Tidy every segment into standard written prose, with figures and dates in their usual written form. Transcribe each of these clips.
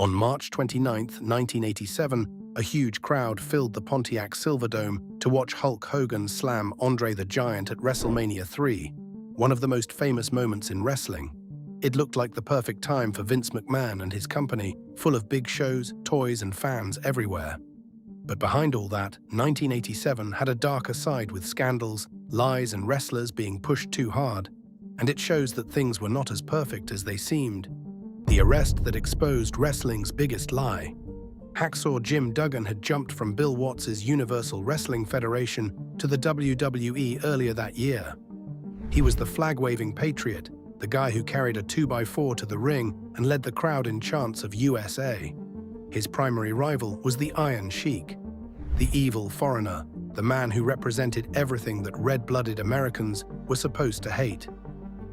On March 29, 1987, a huge crowd filled the Pontiac Silverdome to watch Hulk Hogan slam Andre the Giant at WrestleMania III, one of the most famous moments in wrestling. It looked like the perfect time for Vince McMahon and his company, full of big shows, toys, and fans everywhere. But behind all that, 1987 had a darker side with scandals, lies, and wrestlers being pushed too hard, and it shows that things were not as perfect as they seemed. The arrest that exposed wrestling's biggest lie. Hacksaw Jim Duggan had jumped from Bill Watts' Universal Wrestling Federation to the WWE earlier that year. He was the flag-waving patriot, the guy who carried a 2x4 to the ring and led the crowd in chants of USA. His primary rival was the Iron Sheik, the evil foreigner, the man who represented everything that red-blooded Americans were supposed to hate.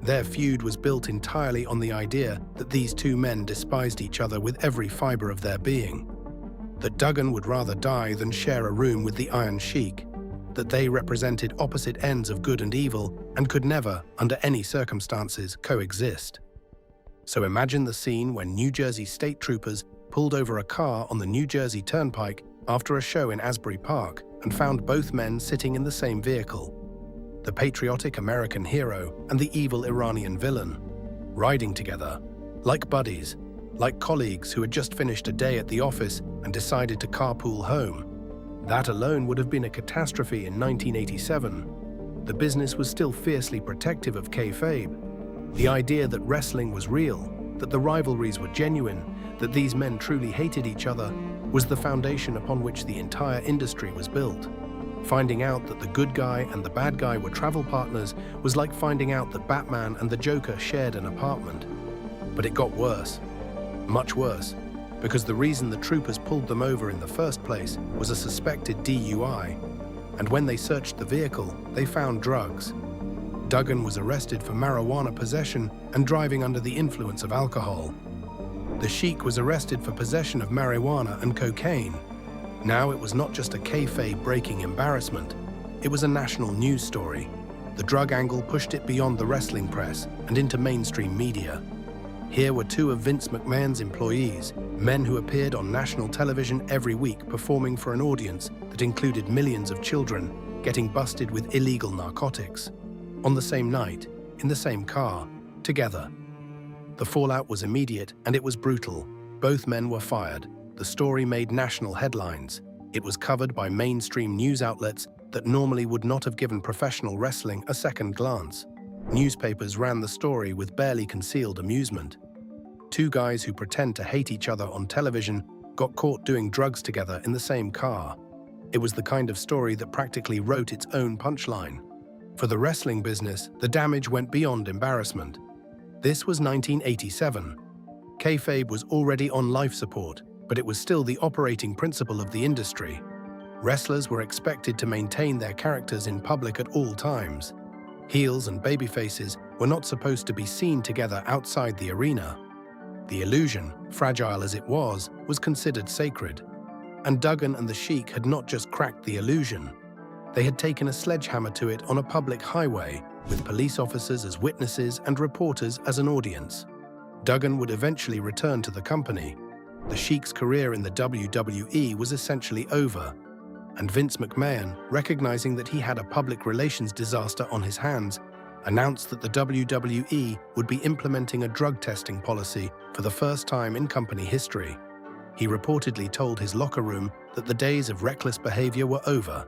Their feud was built entirely on the idea that these two men despised each other with every fiber of their being. That Duggan would rather die than share a room with the Iron Sheik. That they represented opposite ends of good and evil and could never, under any circumstances, coexist. So imagine the scene when New Jersey state troopers pulled over a car on the New Jersey Turnpike after a show in Asbury Park and found both men sitting in the same vehicle. The patriotic American hero and the evil Iranian villain, riding together, like buddies, like colleagues who had just finished a day at the office and decided to carpool home. That alone would have been a catastrophe in 1987. The business was still fiercely protective of kayfabe. The idea that wrestling was real, that the rivalries were genuine, that these men truly hated each other, was the foundation upon which the entire industry was built. Finding out that the good guy and the bad guy were travel partners was like finding out that Batman and the Joker shared an apartment. But it got worse, much worse, because the reason the troopers pulled them over in the first place was a suspected DUI, and when they searched the vehicle, they found drugs. Duggan was arrested for marijuana possession and driving under the influence of alcohol. The Sheik was arrested for possession of marijuana and cocaine. Now it was not just a kayfabe-breaking embarrassment, it was a national news story. The drug angle pushed it beyond the wrestling press and into mainstream media. Here were two of Vince McMahon's employees, men who appeared on national television every week performing for an audience that included millions of children, getting busted with illegal narcotics. On the same night, in the same car, together. The fallout was immediate and it was brutal. Both men were fired. The story made national headlines. It was covered by mainstream news outlets that normally would not have given professional wrestling a second glance. Newspapers ran the story with barely concealed amusement. Two guys who pretend to hate each other on television got caught doing drugs together in the same car. It was the kind of story that practically wrote its own punchline. For the wrestling business, the damage went beyond embarrassment. This was 1987. Kayfabe was already on life support, but it was still the operating principle of the industry. Wrestlers were expected to maintain their characters in public at all times. Heels and babyfaces were not supposed to be seen together outside the arena. The illusion, fragile as it was considered sacred. And Duggan and the Sheik had not just cracked the illusion. They had taken a sledgehammer to it on a public highway, with police officers as witnesses and reporters as an audience. Duggan would eventually return to the company. The Sheik's career in the WWE was essentially over, and Vince McMahon, recognizing that he had a public relations disaster on his hands, announced that the WWE would be implementing a drug testing policy for the first time in company history. He reportedly told his locker room that the days of reckless behavior were over,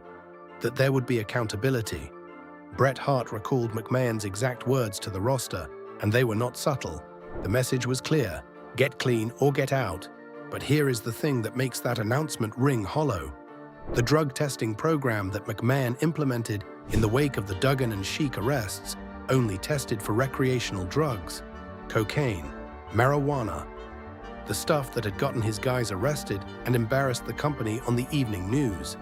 that there would be accountability. Bret Hart recalled McMahon's exact words to the roster, and they were not subtle. The message was clear: get clean or get out. But here is the thing that makes that announcement ring hollow. The drug testing program that McMahon implemented in the wake of the Duggan and Sheik arrests only tested for recreational drugs, cocaine, marijuana, the stuff that had gotten his guys arrested and embarrassed the company on the evening news.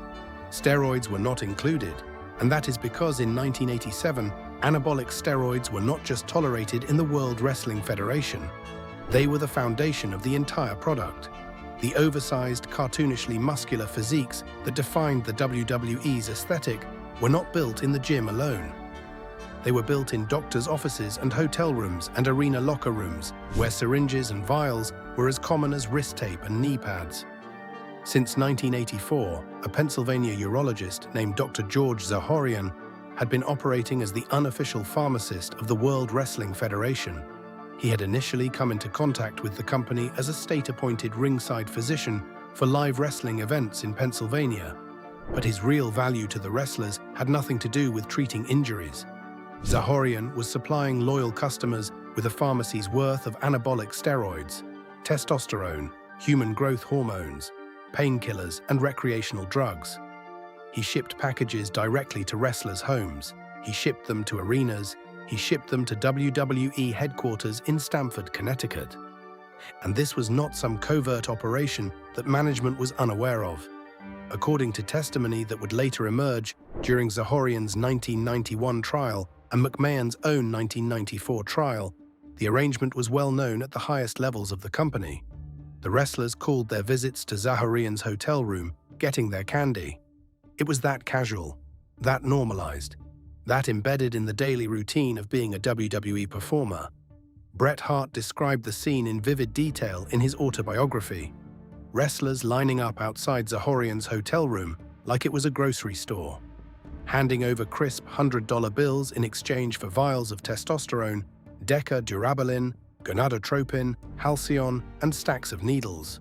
Steroids were not included, and that is because in 1987, anabolic steroids were not just tolerated in the World Wrestling Federation. They were the foundation of the entire product. The oversized, cartoonishly muscular physiques that defined the WWE's aesthetic were not built in the gym alone. They were built in doctors' offices and hotel rooms and arena locker rooms, where syringes and vials were as common as wrist tape and knee pads. Since 1984, a Pennsylvania urologist named Dr. George Zahorian had been operating as the unofficial pharmacist of the World Wrestling Federation. He had initially come into contact with the company as a state-appointed ringside physician for live wrestling events in Pennsylvania, but his real value to the wrestlers had nothing to do with treating injuries. Zahorian was supplying loyal customers with a pharmacy's worth of anabolic steroids, testosterone, human growth hormones, painkillers, and recreational drugs. He shipped packages directly to wrestlers' homes. He shipped them to arenas. He shipped them to WWE headquarters in Stamford, Connecticut. And this was not some covert operation that management was unaware of. According to testimony that would later emerge during Zahorian's 1991 trial and McMahon's own 1994 trial, the arrangement was well known at the highest levels of the company. The wrestlers called their visits to Zahorian's hotel room getting their candy. It was that casual, that normalized, that embedded in the daily routine of being a WWE performer. Bret Hart described the scene in vivid detail in his autobiography. Wrestlers lining up outside Zahorian's hotel room like it was a grocery store, handing over crisp $100 bills in exchange for vials of testosterone, Deca-Durabolin, gonadotropin, Halcyon, and stacks of needles.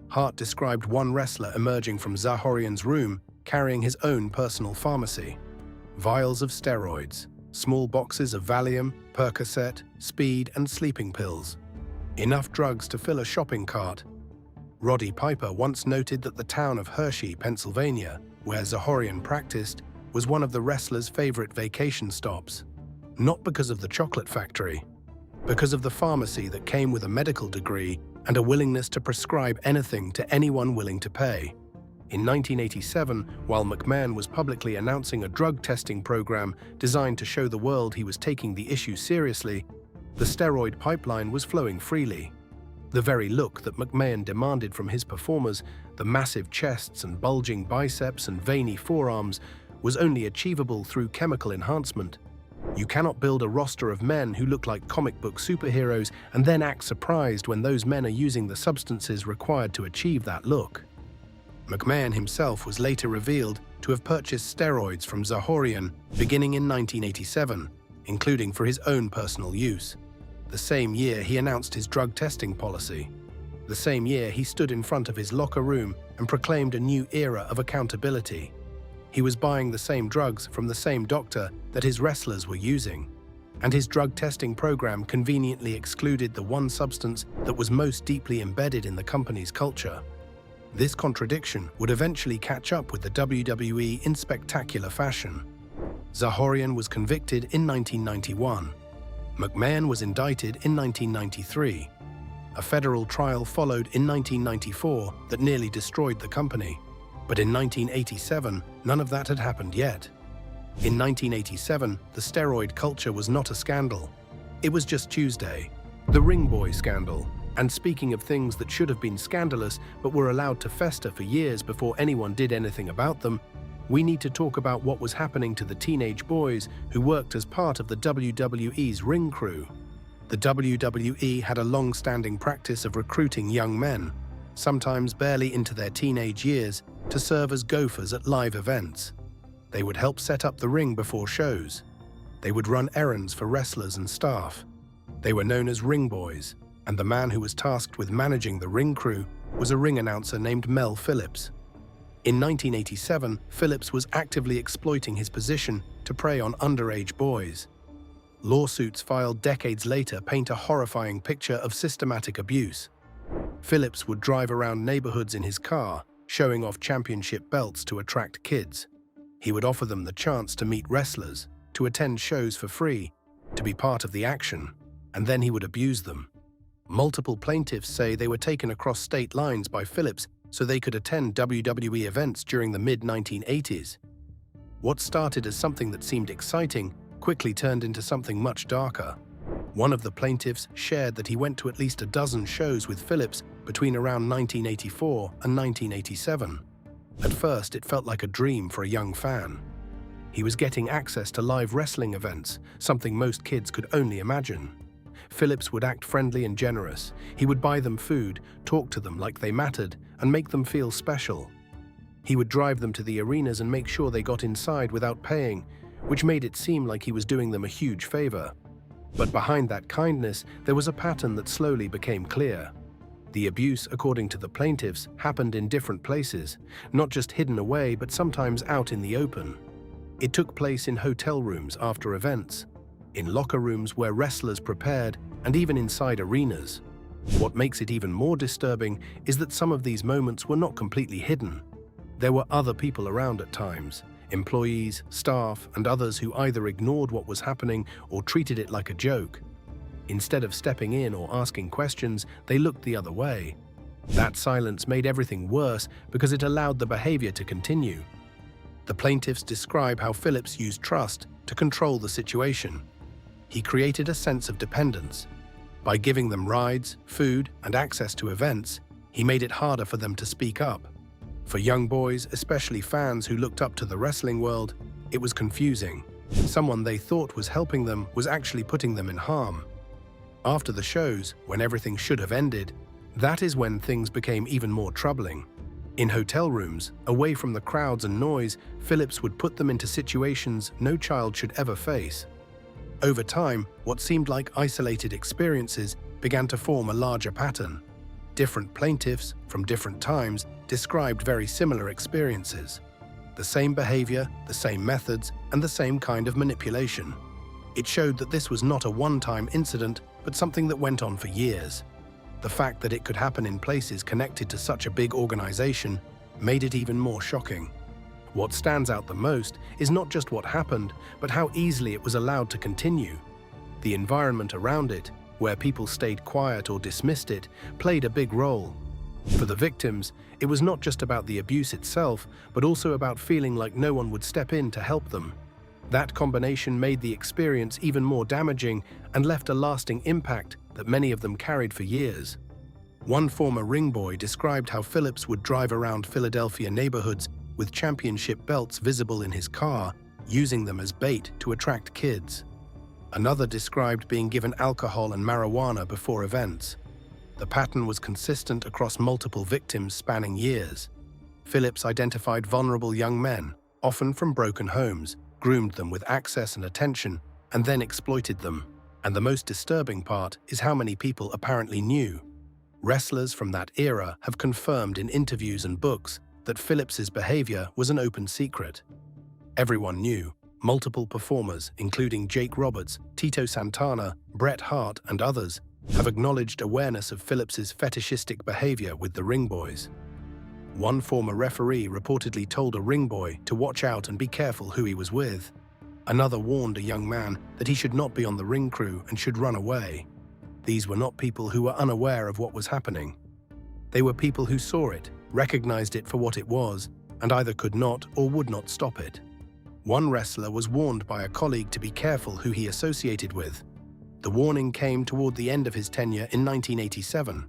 Hart described one wrestler emerging from Zahorian's room carrying his own personal pharmacy. Vials of steroids, small boxes of Valium, Percocet, speed, and sleeping pills. Enough drugs to fill a shopping cart. Roddy Piper once noted that the town of Hershey, Pennsylvania, where Zahorian practiced, was one of the wrestler's favorite vacation stops. Not because of the chocolate factory, because of the pharmacy that came with a medical degree and a willingness to prescribe anything to anyone willing to pay. In 1987, while McMahon was publicly announcing a drug testing program designed to show the world he was taking the issue seriously, the steroid pipeline was flowing freely. The very look that McMahon demanded from his performers, the massive chests and bulging biceps and veiny forearms, was only achievable through chemical enhancement. You cannot build a roster of men who look like comic book superheroes and then act surprised when those men are using the substances required to achieve that look. McMahon himself was later revealed to have purchased steroids from Zahorian beginning in 1987, including for his own personal use. The same year he announced his drug testing policy. The same year he stood in front of his locker room and proclaimed a new era of accountability. He was buying the same drugs from the same doctor that his wrestlers were using, and his drug testing program conveniently excluded the one substance that was most deeply embedded in the company's culture. This contradiction would eventually catch up with the WWE in spectacular fashion. Zahorian was convicted in 1991. McMahon was indicted in 1993. A federal trial followed in 1994 that nearly destroyed the company. But in 1987, none of that had happened yet. In 1987, the steroid culture was not a scandal. It was just Tuesday, the Ring Boy scandal. And speaking of things that should have been scandalous but were allowed to fester for years before anyone did anything about them, we need to talk about what was happening to the teenage boys who worked as part of the WWE's ring crew. The WWE had a long-standing practice of recruiting young men, sometimes barely into their teenage years, to serve as gophers at live events. They would help set up the ring before shows. They would run errands for wrestlers and staff. They were known as ring boys, and the man who was tasked with managing the ring crew was a ring announcer named Mel Phillips. In 1987, Phillips was actively exploiting his position to prey on underage boys. Lawsuits filed decades later paint a horrifying picture of systematic abuse. Phillips would drive around neighborhoods in his car, showing off championship belts to attract kids. He would offer them the chance to meet wrestlers, to attend shows for free, to be part of the action, and then he would abuse them. Multiple plaintiffs say they were taken across state lines by Phillips so they could attend WWE events during the mid-1980s. What started as something that seemed exciting quickly turned into something much darker. One of the plaintiffs shared that he went to at least a dozen shows with Phillips between around 1984 and 1987. At first, it felt like a dream for a young fan. He was getting access to live wrestling events, something most kids could only imagine. Phillips would act friendly and generous. He would buy them food, talk to them like they mattered, and make them feel special. He would drive them to the arenas and make sure they got inside without paying, which made it seem like he was doing them a huge favor. But behind that kindness, there was a pattern that slowly became clear. The abuse, according to the plaintiffs, happened in different places, not just hidden away, but sometimes out in the open. It took place in hotel rooms after events, in locker rooms where wrestlers prepared, and even inside arenas. What makes it even more disturbing is that some of these moments were not completely hidden. There were other people around at times, employees, staff, and others who either ignored what was happening or treated it like a joke. Instead of stepping in or asking questions, they looked the other way. That silence made everything worse because it allowed the behavior to continue. The plaintiffs describe how Phillips used trust to control the situation. He created a sense of dependence. By giving them rides, food, and access to events, he made it harder for them to speak up. For young boys, especially fans who looked up to the wrestling world, it was confusing. Someone they thought was helping them was actually putting them in harm. After the shows, when everything should have ended, that is when things became even more troubling. In hotel rooms, away from the crowds and noise, Phillips would put them into situations no child should ever face. Over time, what seemed like isolated experiences began to form a larger pattern. Different plaintiffs, from different times, described very similar experiences. The same behavior, the same methods, and the same kind of manipulation. It showed that this was not a one-time incident, but something that went on for years. The fact that it could happen in places connected to such a big organization made it even more shocking. What stands out the most is not just what happened, but how easily it was allowed to continue. The environment around it, where people stayed quiet or dismissed it, played a big role. For the victims, it was not just about the abuse itself, but also about feeling like no one would step in to help them. That combination made the experience even more damaging and left a lasting impact that many of them carried for years. One former ring boy described how Phillips would drive around Philadelphia neighborhoods with championship belts visible in his car, using them as bait to attract kids. Another described being given alcohol and marijuana before events. The pattern was consistent across multiple victims spanning years. Phillips identified vulnerable young men, often from broken homes, groomed them with access and attention, and then exploited them. And the most disturbing part is how many people apparently knew. Wrestlers from that era have confirmed in interviews and books that Phillips's behavior was an open secret. Everyone knew. Multiple performers, including Jake Roberts, Tito Santana, Bret Hart, and others, have acknowledged awareness of Phillips's fetishistic behavior with the ring boys. One former referee reportedly told a ring boy to watch out and be careful who he was with. Another warned a young man that he should not be on the ring crew and should run away. These were not people who were unaware of what was happening. They were people who saw it, recognized it for what it was, and either could not or would not stop it. One wrestler was warned by a colleague to be careful who he associated with. The warning came toward the end of his tenure in 1987.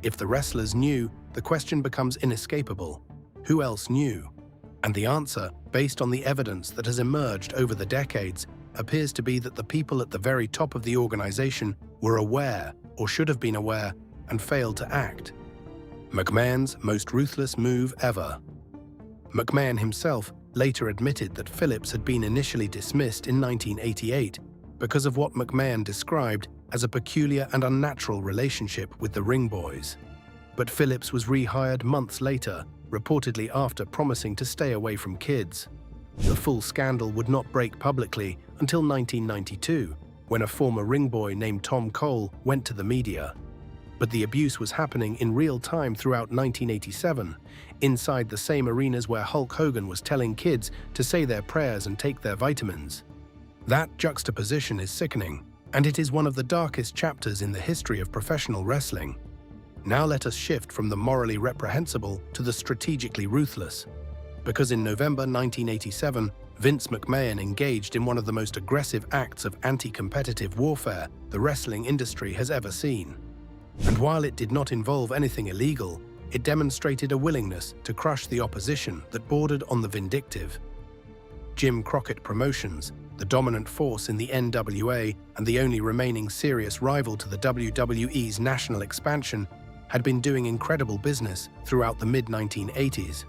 If the wrestlers knew, the question becomes inescapable. Who else knew? And the answer, based on the evidence that has emerged over the decades, appears to be that the people at the very top of the organization were aware, or should have been aware, and failed to act. McMahon's most ruthless move ever. McMahon himself later admitted that Phillips had been initially dismissed in 1988 because of what McMahon described as a peculiar and unnatural relationship with the ring boys. But Phillips was rehired months later, reportedly after promising to stay away from kids. The full scandal would not break publicly until 1992, when a former ring boy named Tom Cole went to the media. But the abuse was happening in real time throughout 1987, inside the same arenas where Hulk Hogan was telling kids to say their prayers and take their vitamins. That juxtaposition is sickening, and it is one of the darkest chapters in the history of professional wrestling. Now let us shift from the morally reprehensible to the strategically ruthless. Because in November 1987, Vince McMahon engaged in one of the most aggressive acts of anti-competitive warfare the wrestling industry has ever seen. And while it did not involve anything illegal, it demonstrated a willingness to crush the opposition that bordered on the vindictive. Jim Crockett Promotions, the dominant force in the NWA and the only remaining serious rival to the WWE's national expansion, had been doing incredible business throughout the mid-1980s.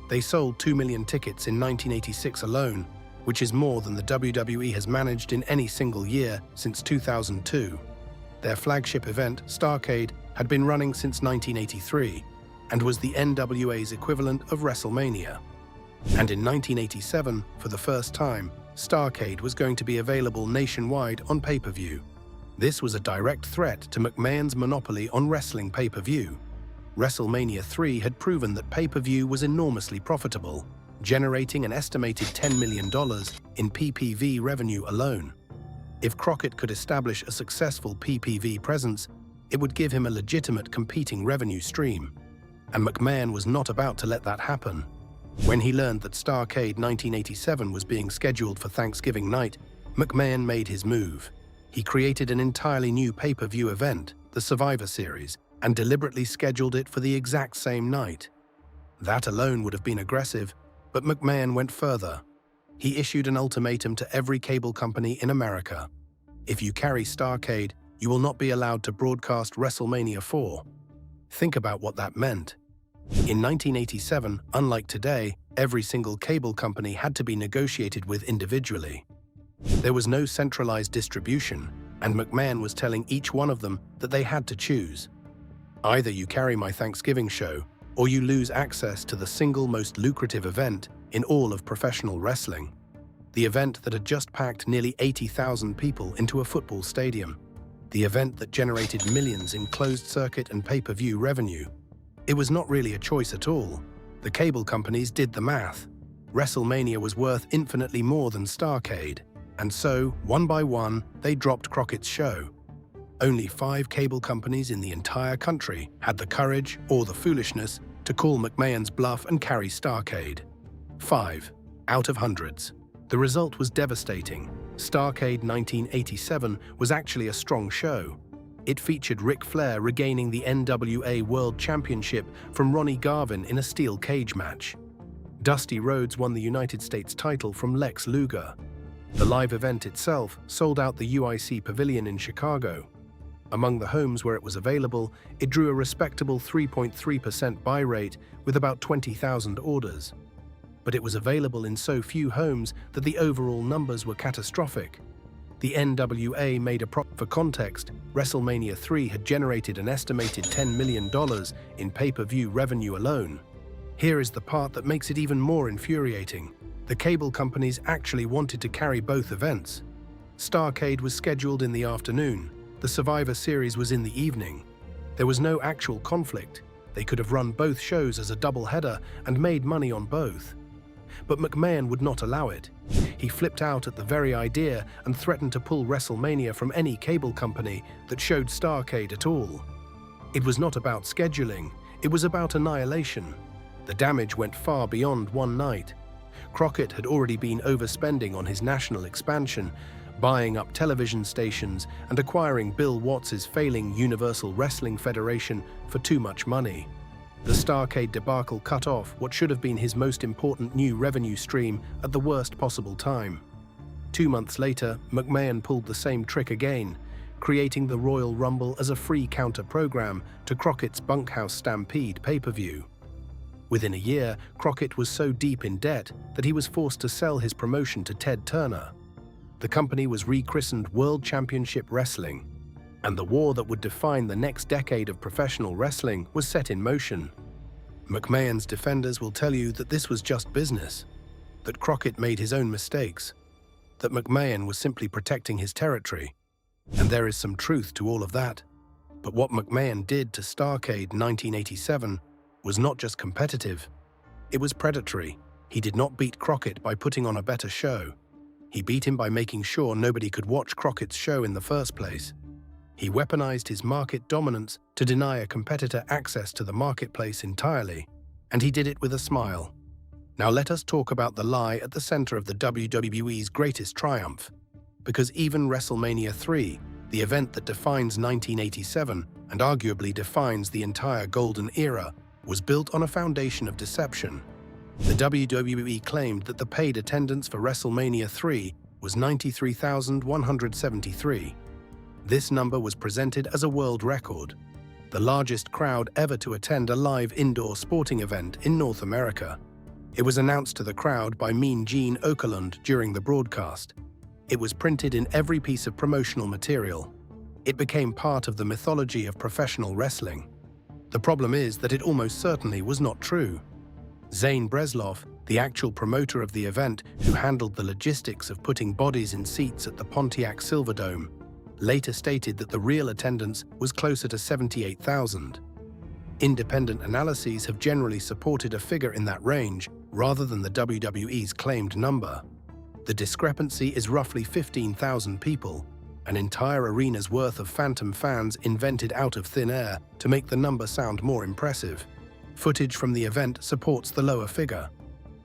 They sold 2 million tickets in 1986 alone, which is more than the WWE has managed in any single year since 2002. Their flagship event, Starrcade, had been running since 1983 and was the NWA's equivalent of WrestleMania. And in 1987, for the first time, Starrcade was going to be available nationwide on pay-per-view. This was a direct threat to McMahon's monopoly on wrestling pay-per-view. WrestleMania III had proven that pay-per-view was enormously profitable, generating an estimated $10 million in PPV revenue alone. If Crockett could establish a successful PPV presence, it would give him a legitimate competing revenue stream. And McMahon was not about to let that happen. When he learned that Starrcade 1987 was being scheduled for Thanksgiving night, McMahon made his move. He created an entirely new pay-per-view event, the Survivor Series, and deliberately scheduled it for the exact same night. That alone would have been aggressive, but McMahon went further. He issued an ultimatum to every cable company in America. If you carry Starrcade, you will not be allowed to broadcast WrestleMania IV. Think about what that meant. In 1987, unlike today, every single cable company had to be negotiated with individually. There was no centralized distribution, and McMahon was telling each one of them that they had to choose. Either you carry my Thanksgiving show, or you lose access to the single most lucrative event in all of professional wrestling. The event that had just packed nearly 80,000 people into a football stadium. The event that generated millions in closed-circuit and pay-per-view revenue. It was not really a choice at all. The cable companies did the math. WrestleMania was worth infinitely more than Starrcade, and so, one by one, they dropped Crockett's show. Only 5 cable companies in the entire country had the courage or the foolishness to call McMahon's bluff and carry Starrcade. 5 out of hundreds. The result was devastating. Starrcade 1987 was actually a strong show. It featured Ric Flair regaining the NWA World Championship from Ronnie Garvin in a steel cage match. Dusty Rhodes won the United States title from Lex Luger. The live event itself sold out the UIC Pavilion in Chicago. Among the homes where it was available, it drew a respectable 3.3% buy rate with about 20,000 orders. But it was available in so few homes that the overall numbers were catastrophic. The NWA made a profit. For context, WrestleMania III had generated an estimated $10 million in pay-per-view revenue alone. Here is the part that makes it even more infuriating. The cable companies actually wanted to carry both events. Starrcade was scheduled in the afternoon. The Survivor Series was in the evening. There was no actual conflict. They could have run both shows as a doubleheader and made money on both. But McMahon would not allow it. He flipped out at the very idea and threatened to pull WrestleMania from any cable company that showed Starrcade at all. It was not about scheduling, it was about annihilation. The damage went far beyond one night. Crockett had already been overspending on his national expansion, buying up television stations and acquiring Bill Watts's failing Universal Wrestling Federation for too much money. The Starrcade debacle cut off what should have been his most important new revenue stream at the worst possible time. 2 months later, McMahon pulled the same trick again, creating the Royal Rumble as a free counter-program to Crockett's Bunkhouse Stampede pay-per-view. Within a year, Crockett was so deep in debt that he was forced to sell his promotion to Ted Turner. The company was rechristened World Championship Wrestling, and the war that would define the next decade of professional wrestling was set in motion. McMahon's defenders will tell you that this was just business, that Crockett made his own mistakes, that McMahon was simply protecting his territory, and there is some truth to all of that. But what McMahon did to Starrcade 1987 was not just competitive, it was predatory. He did not beat Crockett by putting on a better show. He beat him by making sure nobody could watch Crockett's show in the first place. He weaponized his market dominance to deny a competitor access to the marketplace entirely, and he did it with a smile. Now let us talk about the lie at the center of the WWE's greatest triumph. Because even WrestleMania III, the event that defines 1987 and arguably defines the entire golden era, was built on a foundation of deception. The WWE claimed that the paid attendance for WrestleMania III was 93,173. This number was presented as a world record, the largest crowd ever to attend a live indoor sporting event in North America. It was announced to the crowd by Mean Gene Okerlund during the broadcast. It was printed in every piece of promotional material. It became part of the mythology of professional wrestling. The problem is that it almost certainly was not true. Zane Bresloff, the actual promoter of the event who handled the logistics of putting bodies in seats at the Pontiac Silverdome, later stated that the real attendance was closer to 78,000. Independent analyses have generally supported a figure in that range rather than the WWE's claimed number. The discrepancy is roughly 15,000 people, an entire arena's worth of phantom fans invented out of thin air to make the number sound more impressive. Footage from the event supports the lower figure.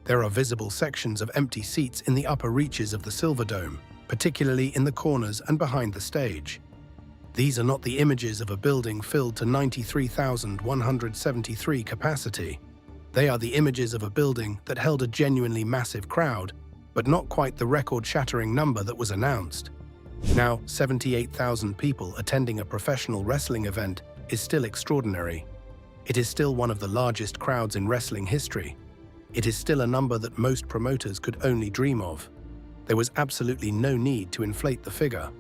There are visible sections of empty seats in the upper reaches of the Silverdome, particularly in the corners and behind the stage. These are not the images of a building filled to 93,173 capacity. They are the images of a building that held a genuinely massive crowd, but not quite the record-shattering number that was announced. Now, 78,000 people attending a professional wrestling event is still extraordinary. It is still one of the largest crowds in wrestling history. It is still a number that most promoters could only dream of. There was absolutely no need to inflate the figure.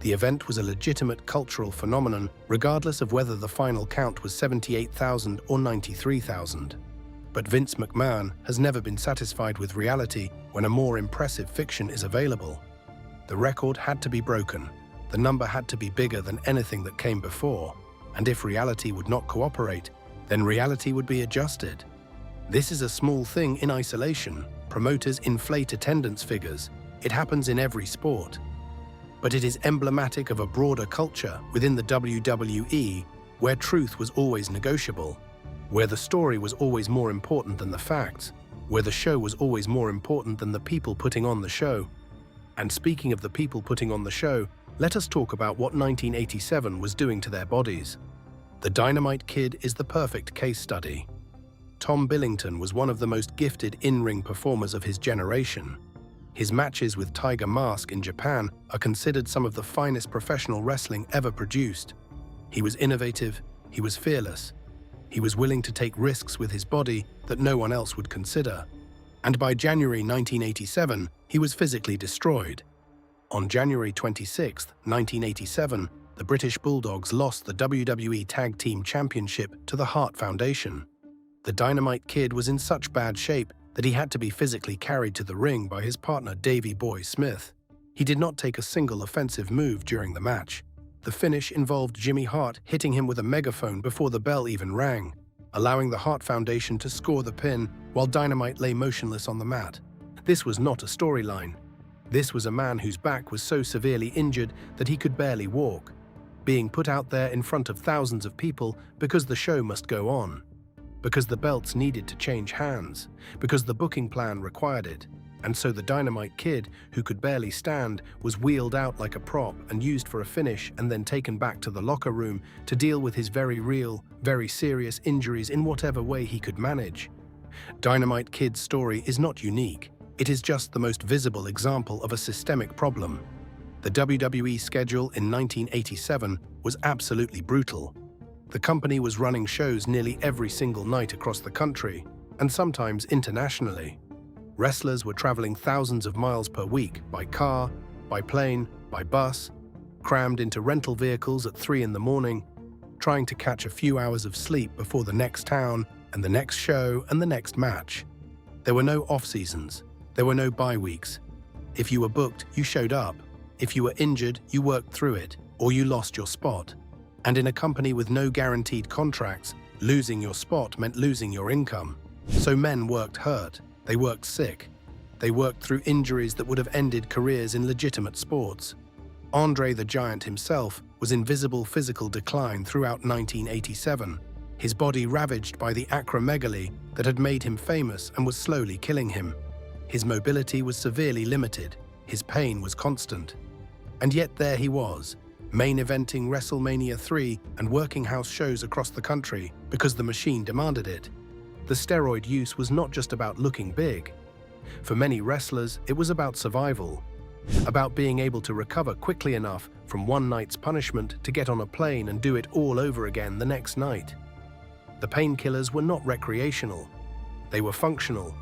The event was a legitimate cultural phenomenon, regardless of whether the final count was 78,000 or 93,000. But Vince McMahon has never been satisfied with reality when a more impressive fiction is available. The record had to be broken. The number had to be bigger than anything that came before. And if reality would not cooperate, then reality would be adjusted. This is a small thing in isolation. Promoters inflate attendance figures. It happens in every sport. But it is emblematic of a broader culture within the WWE where truth was always negotiable, where the story was always more important than the facts, where the show was always more important than the people putting on the show. And speaking of the people putting on the show, let us talk about what 1987 was doing to their bodies. The Dynamite Kid is the perfect case study. Tom Billington was one of the most gifted in-ring performers of his generation. His matches with Tiger Mask in Japan are considered some of the finest professional wrestling ever produced. He was innovative, he was fearless, he was willing to take risks with his body that no one else would consider. And by January 1987, he was physically destroyed. On January 26, 1987, the British Bulldogs lost the WWE Tag Team Championship to the Hart Foundation. The Dynamite Kid was in such bad shape that he had to be physically carried to the ring by his partner Davey Boy Smith. He did not take a single offensive move during the match. The finish involved Jimmy Hart hitting him with a megaphone before the bell even rang, allowing the Hart Foundation to score the pin while Dynamite lay motionless on the mat. This was not a storyline. This was a man whose back was so severely injured that he could barely walk, being put out there in front of thousands of people because the show must go on, because the belts needed to change hands, because the booking plan required it. And so the Dynamite Kid, who could barely stand, was wheeled out like a prop and used for a finish and then taken back to the locker room to deal with his very real, very serious injuries in whatever way he could manage. Dynamite Kid's story is not unique. It is just the most visible example of a systemic problem. The WWE schedule in 1987 was absolutely brutal. The company was running shows nearly every single night across the country, and sometimes internationally. Wrestlers were traveling thousands of miles per week by car, by plane, by bus, crammed into rental vehicles at 3 in the morning, trying to catch a few hours of sleep before the next town and the next show and the next match. There were no off-seasons. There were no bye weeks. If you were booked, you showed up. If you were injured, you worked through it, or you lost your spot. And in a company with no guaranteed contracts, losing your spot meant losing your income. So men worked hurt. They worked sick. They worked through injuries that would have ended careers in legitimate sports. Andre the Giant himself was in visible physical decline throughout 1987, his body ravaged by the acromegaly that had made him famous and was slowly killing him. His mobility was severely limited. His pain was constant. And yet there he was, main eventing WrestleMania III and working house shows across the country because the machine demanded it. the steroid use was not just about looking big. For many wrestlers, it was about survival, about being able to recover quickly enough from one night's punishment to get on a plane and do it all over again the next night. The painkillers were not recreational. They were functional.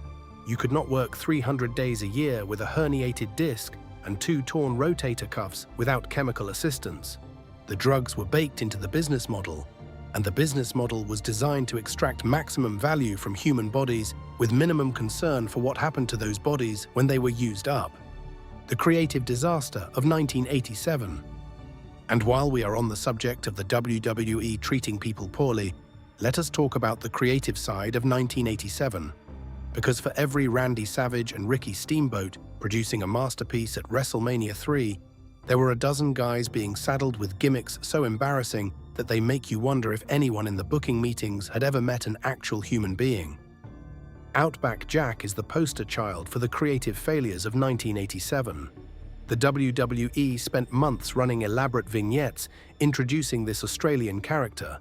You could not work 300 days a year with a herniated disc and 2 torn rotator cuffs without chemical assistance. The drugs were baked into the business model, and the business model was designed to extract maximum value from human bodies with minimum concern for what happened to those bodies when they were used up. The creative disaster of 1987. And while we are on the subject of the WWE treating people poorly, let us talk about the creative side of 1987. Because for every Randy Savage and Ricky Steamboat producing a masterpiece at WrestleMania III, there were a dozen guys being saddled with gimmicks so embarrassing that they make you wonder if anyone in the booking meetings had ever met an actual human being. Outback Jack is the poster child for the creative failures of 1987. The WWE spent months running elaborate vignettes introducing this Australian character.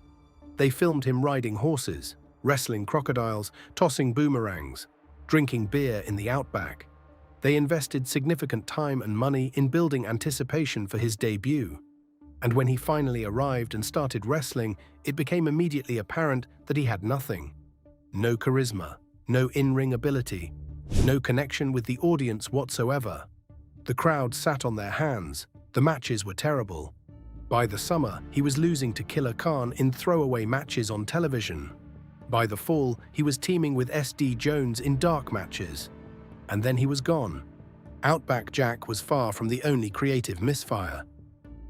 They filmed him riding horses, wrestling crocodiles, tossing boomerangs, drinking beer in the outback. They invested significant time and money in building anticipation for his debut. And when he finally arrived and started wrestling, it became immediately apparent that he had nothing. No charisma, no in-ring ability, no connection with the audience whatsoever. The crowd sat on their hands. The matches were terrible. By the summer, he was losing to Killer Khan in throwaway matches on television. By the fall, he was teaming with SD Jones in dark matches. And then he was gone. Outback Jack was far from the only creative misfire.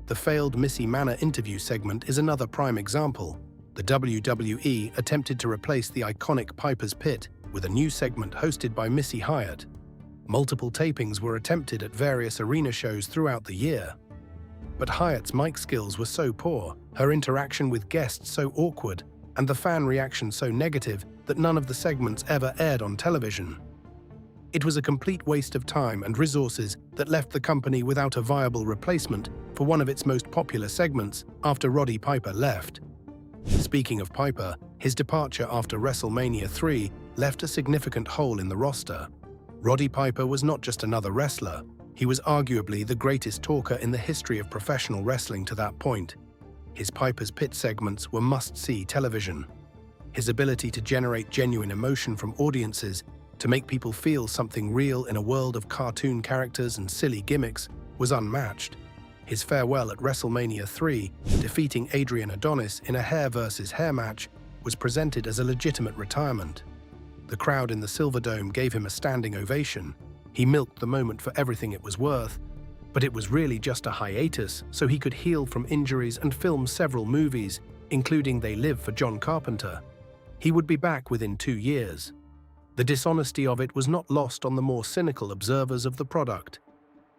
The failed Missy Manor interview segment is another prime example. The WWE attempted to replace the iconic Piper's Pit with a new segment hosted by Missy Hyatt. Multiple tapings were attempted at various arena shows throughout the year. But Hyatt's mic skills were so poor, her interaction with guests so awkward, and the fan reaction so negative that none of the segments ever aired on television. It was a complete waste of time and resources that left the company without a viable replacement for one of its most popular segments after Roddy Piper left. Speaking of Piper, his departure after WrestleMania III left a significant hole in the roster. Roddy Piper was not just another wrestler, he was arguably the greatest talker in the history of professional wrestling to that point. His Piper's Pit segments were must-see television. His ability to generate genuine emotion from audiences, to make people feel something real in a world of cartoon characters and silly gimmicks, was unmatched. His farewell at WrestleMania III, defeating Adrian Adonis in a hair versus hair match, was presented as a legitimate retirement. The crowd in the Silverdome gave him a standing ovation. He milked the moment for everything it was worth, but it was really just a hiatus so he could heal from injuries and film several movies, including They Live for John Carpenter. He would be back within 2 years. The dishonesty of it was not lost on the more cynical observers of the product.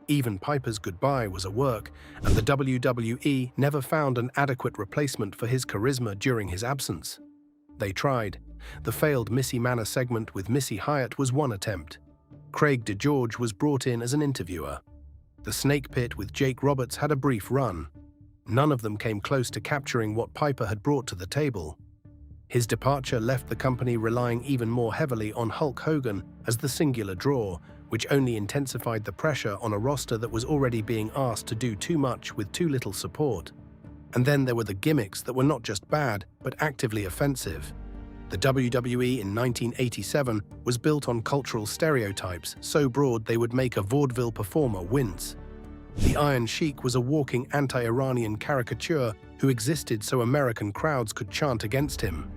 Even Piper's goodbye was a work, and the WWE never found an adequate replacement for his charisma during his absence. They tried. The failed Missy Manor segment with Missy Hyatt was one attempt. Craig DeGeorge was brought in as an interviewer. The Snake Pit with Jake Roberts had a brief run. None of them came close to capturing what Piper had brought to the table. His departure left the company relying even more heavily on Hulk Hogan as the singular draw, which only intensified the pressure on a roster that was already being asked to do too much with too little support. And then there were the gimmicks that were not just bad, but actively offensive. The WWE in 1987 was built on cultural stereotypes so broad they would make a vaudeville performer wince. The Iron Sheik was a walking anti-Iranian caricature who existed so American crowds could chant against him.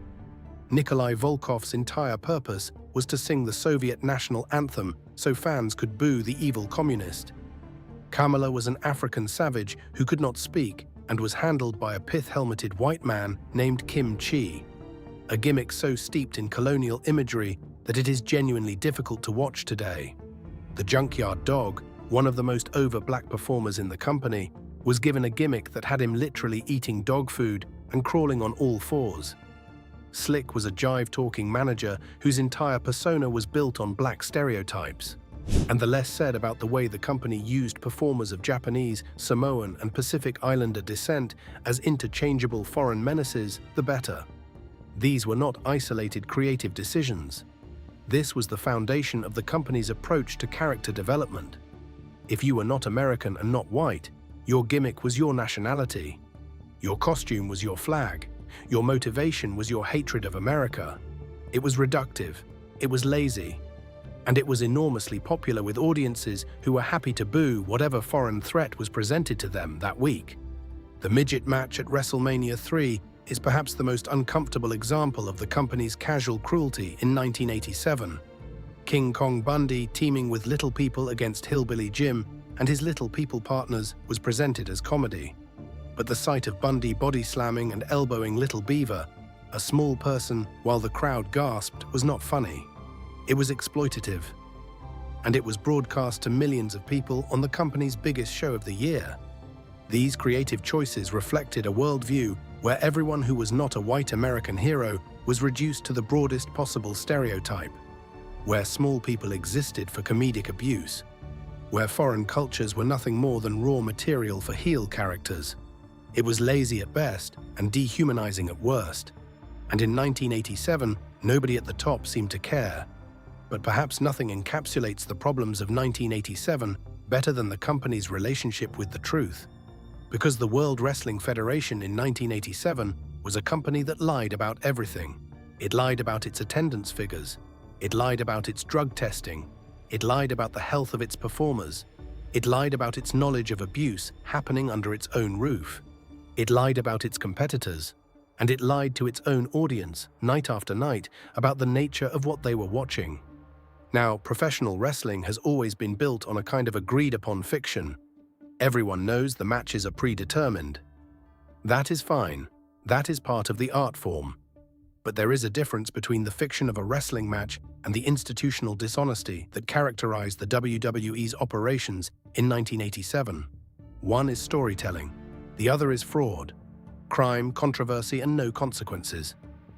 Nikolai Volkov's entire purpose was to sing the Soviet national anthem so fans could boo the evil communist. Kamala was an African savage who could not speak and was handled by a pith-helmeted white man named Kim Chi. A gimmick so steeped in colonial imagery that it is genuinely difficult to watch today. The Junkyard Dog, one of the most over black performers in the company, was given a gimmick that had him literally eating dog food and crawling on all fours. Slick was a jive-talking manager whose entire persona was built on black stereotypes. And the less said about the way the company used performers of Japanese, Samoan, and Pacific Islander descent as interchangeable foreign menaces, the better. These were not isolated creative decisions. This was the foundation of the company's approach to character development. If you were not American and not white, your gimmick was your nationality. Your costume was your flag. Your motivation was your hatred of America. It was reductive. It was lazy. And it was enormously popular with audiences who were happy to boo whatever foreign threat was presented to them that week. The midget match at WrestleMania III is perhaps the most uncomfortable example of the company's casual cruelty in 1987. King Kong Bundy teaming with Little People against Hillbilly Jim and his Little People partners was presented as comedy. But the sight of Bundy body slamming and elbowing Little Beaver, a small person, while the crowd gasped, was not funny. It was exploitative. And it was broadcast to millions of people on the company's biggest show of the year. These creative choices reflected a worldview where everyone who was not a white American hero was reduced to the broadest possible stereotype, where small people existed for comedic abuse, where foreign cultures were nothing more than raw material for heel characters. It was lazy at best and dehumanizing at worst. And in 1987, nobody at the top seemed to care. But perhaps nothing encapsulates the problems of 1987 better than the company's relationship with the truth. Because the World Wrestling Federation in 1987 was a company that lied about everything. It lied about its attendance figures. It lied about its drug testing. It lied about the health of its performers. It lied about its knowledge of abuse happening under its own roof. It lied about its competitors. And it lied to its own audience, night after night, about the nature of what they were watching. Now, professional wrestling has always been built on a kind of agreed-upon fiction. Everyone knows the matches are predetermined. That is fine. That is part of the art form. But there is a difference between the fiction of a wrestling match and the institutional dishonesty that characterized the WWE's operations in 1987. One is storytelling. The other is fraud. Crime, controversy, and no consequences.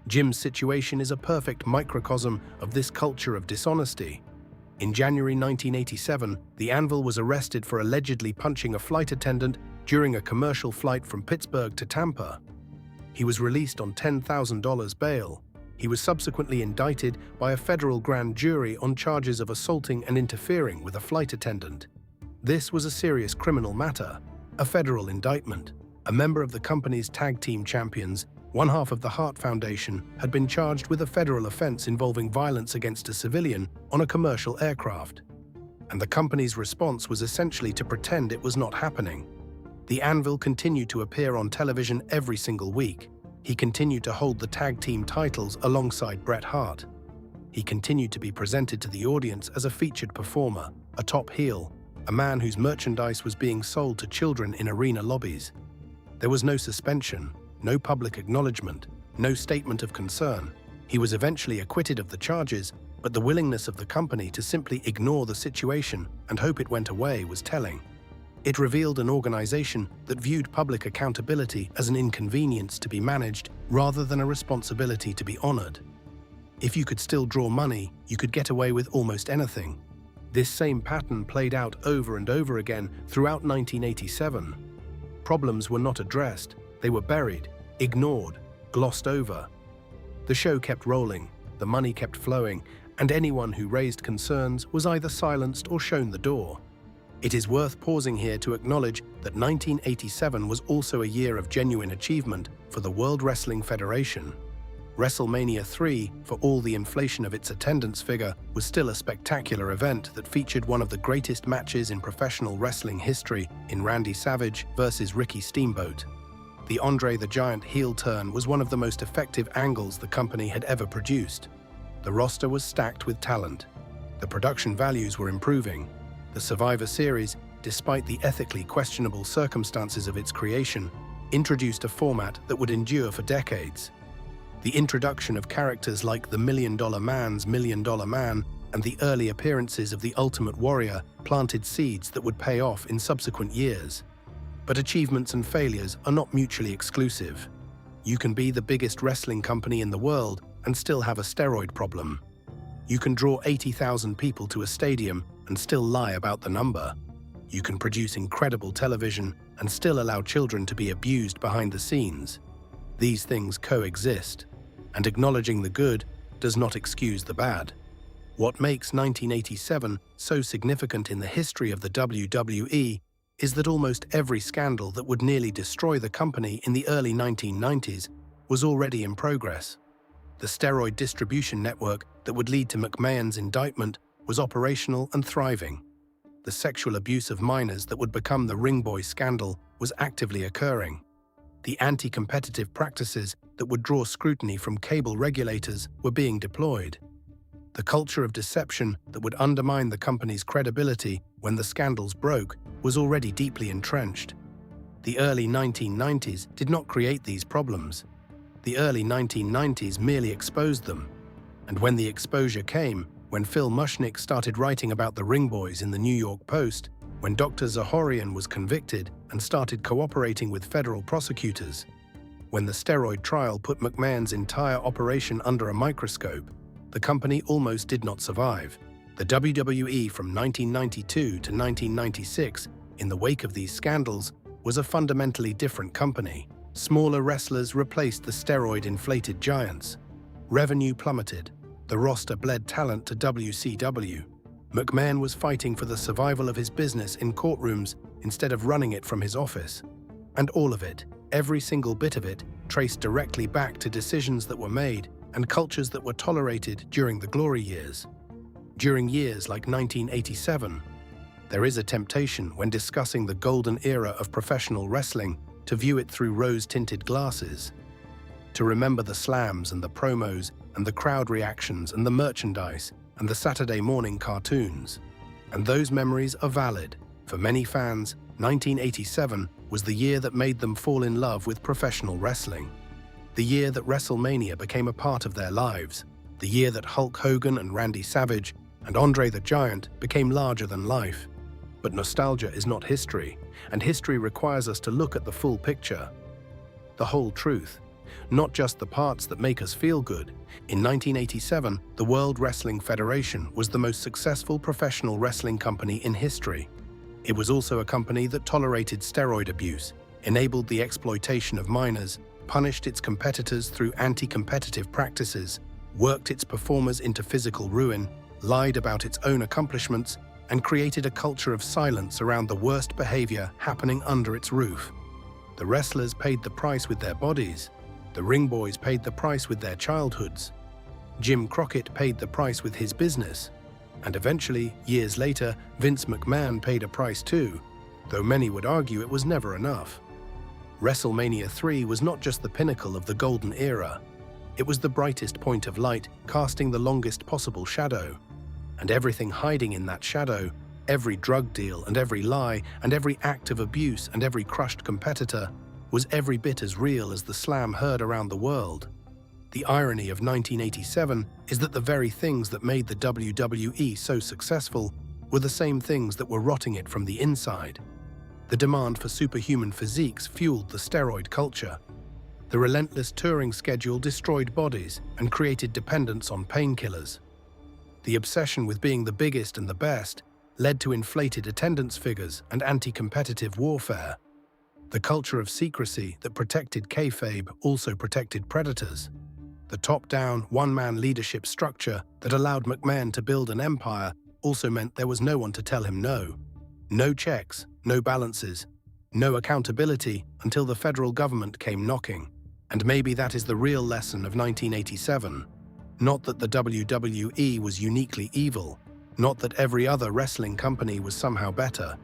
Jim's situation is a perfect microcosm of this culture of dishonesty. In January 1987, the Anvil was arrested for allegedly punching a flight attendant during a commercial flight from Pittsburgh to Tampa. He was released on $10,000 bail. He was subsequently indicted by a federal grand jury on charges of assaulting and interfering with a flight attendant. This was a serious criminal matter, a federal indictment. A member of the company's tag team champions, one half of the Hart Foundation, had been charged with a federal offense involving violence against a civilian on a commercial aircraft. And the company's response was essentially to pretend it was not happening. The Anvil continued to appear on television every single week. He continued to hold the tag team titles alongside Bret Hart. He continued to be presented to the audience as a featured performer, a top heel, a man whose merchandise was being sold to children in arena lobbies. There was no suspension, no public acknowledgement, no statement of concern. He was eventually acquitted of the charges, but the willingness of the company to simply ignore the situation and hope it went away was telling. It revealed an organization that viewed public accountability as an inconvenience to be managed rather than a responsibility to be honored. If you could still draw money, you could get away with almost anything. This same pattern played out over and over again throughout 1987. Problems were not addressed. They were buried, ignored, glossed over. The show kept rolling, the money kept flowing, and anyone who raised concerns was either silenced or shown the door. It is worth pausing here to acknowledge that 1987 was also a year of genuine achievement for the World Wrestling Federation. WrestleMania III, for all the inflation of its attendance figure, was still a spectacular event that featured one of the greatest matches in professional wrestling history in Randy Savage versus Ricky Steamboat. The Andre the Giant heel turn was one of the most effective angles the company had ever produced. The roster was stacked with talent. The production values were improving. The Survivor Series, despite the ethically questionable circumstances of its creation, introduced a format that would endure for decades. The introduction of characters like the Million Dollar Man's Million Dollar Man and the early appearances of the Ultimate Warrior planted seeds that would pay off in subsequent years. But achievements and failures are not mutually exclusive. You can be the biggest wrestling company in the world and still have a steroid problem. You can draw 80,000 people to a stadium and still lie about the number. You can produce incredible television and still allow children to be abused behind the scenes. These things coexist. and acknowledging the good does not excuse the bad. What makes 1987 so significant in the history of the WWE is that almost every scandal that would nearly destroy the company in the early 1990s was already in progress. The steroid distribution network that would lead to McMahon's indictment was operational and thriving. The sexual abuse of minors that would become the Ring Boy scandal was actively occurring. The anti-competitive practices that would draw scrutiny from cable regulators were being deployed. The culture of deception that would undermine the company's credibility when the scandals broke was already deeply entrenched. The early 1990s did not create these problems. The early 1990s merely exposed them. And when the exposure came, when Phil Mushnick started writing about the Ring Boys in the New York Post, when Dr. Zahorian was convicted and started cooperating with federal prosecutors, when the steroid trial put McMahon's entire operation under a microscope, the company almost did not survive. The WWE from 1992 to 1996, in the wake of these scandals, was a fundamentally different company. Smaller wrestlers replaced the steroid-inflated giants. Revenue plummeted. The roster bled talent to WCW. McMahon was fighting for the survival of his business in courtrooms instead of running it from his office. And all of it, every single bit of it, traced directly back to decisions that were made and cultures that were tolerated during the glory years. During years like 1987, there is a temptation when discussing the golden era of professional wrestling to view it through rose-tinted glasses, to remember the slams and the promos and the crowd reactions and the merchandise and the Saturday morning cartoons. And those memories are valid. For many fans, 1987 was the year that made them fall in love with professional wrestling. The year that WrestleMania became a part of their lives. The year that Hulk Hogan and Randy Savage and Andre the Giant became larger than life. But nostalgia is not history, and history requires us to look at the full picture. The whole truth, not just the parts that make us feel good. In 1987, the World Wrestling Federation was the most successful professional wrestling company in history. It was also a company that tolerated steroid abuse, enabled the exploitation of minors, punished its competitors through anti-competitive practices, worked its performers into physical ruin, lied about its own accomplishments, and created a culture of silence around the worst behavior happening under its roof. The wrestlers paid the price with their bodies. The Ring Boys paid the price with their childhoods. Jim Crockett paid the price with his business. And eventually, years later, Vince McMahon paid a price too, though many would argue it was never enough. WrestleMania III was not just the pinnacle of the golden era. It was the brightest point of light, casting the longest possible shadow. And everything hiding in that shadow, every drug deal and every lie and every act of abuse and every crushed competitor, was every bit as real as the slam heard around the world. The irony of 1987 is that the very things that made the WWE so successful were the same things that were rotting it from the inside. The demand for superhuman physiques fueled the steroid culture. The relentless touring schedule destroyed bodies and created dependence on painkillers. The obsession with being the biggest and the best led to inflated attendance figures and anti-competitive warfare. The culture of secrecy that protected kayfabe also protected predators. The top-down, one-man leadership structure that allowed McMahon to build an empire also meant there was no one to tell him no. No checks, no balances, no accountability until the federal government came knocking. And maybe that is the real lesson of 1987. Not that the WWE was uniquely evil, not that every other wrestling company was somehow better,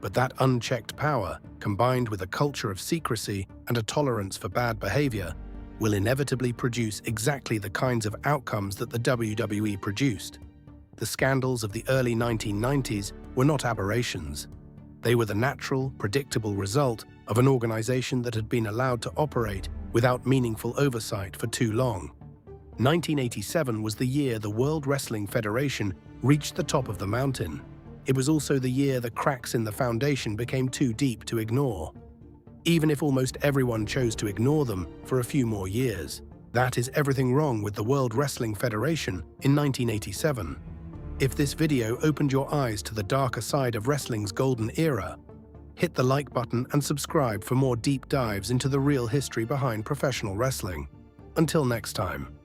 but that unchecked power, combined with a culture of secrecy and a tolerance for bad behavior, will inevitably produce exactly the kinds of outcomes that the WWE produced. The scandals of the early 1990s were not aberrations. They were the natural, predictable result of an organization that had been allowed to operate without meaningful oversight for too long. 1987 was the year the World Wrestling Federation reached the top of the mountain. It was also the year the cracks in the foundation became too deep to ignore. Even if almost everyone chose to ignore them for a few more years, that is everything wrong with the World Wrestling Federation in 1987. If this video opened your eyes to the darker side of wrestling's golden era, hit the like button and subscribe for more deep dives into the real history behind professional wrestling. Until next time.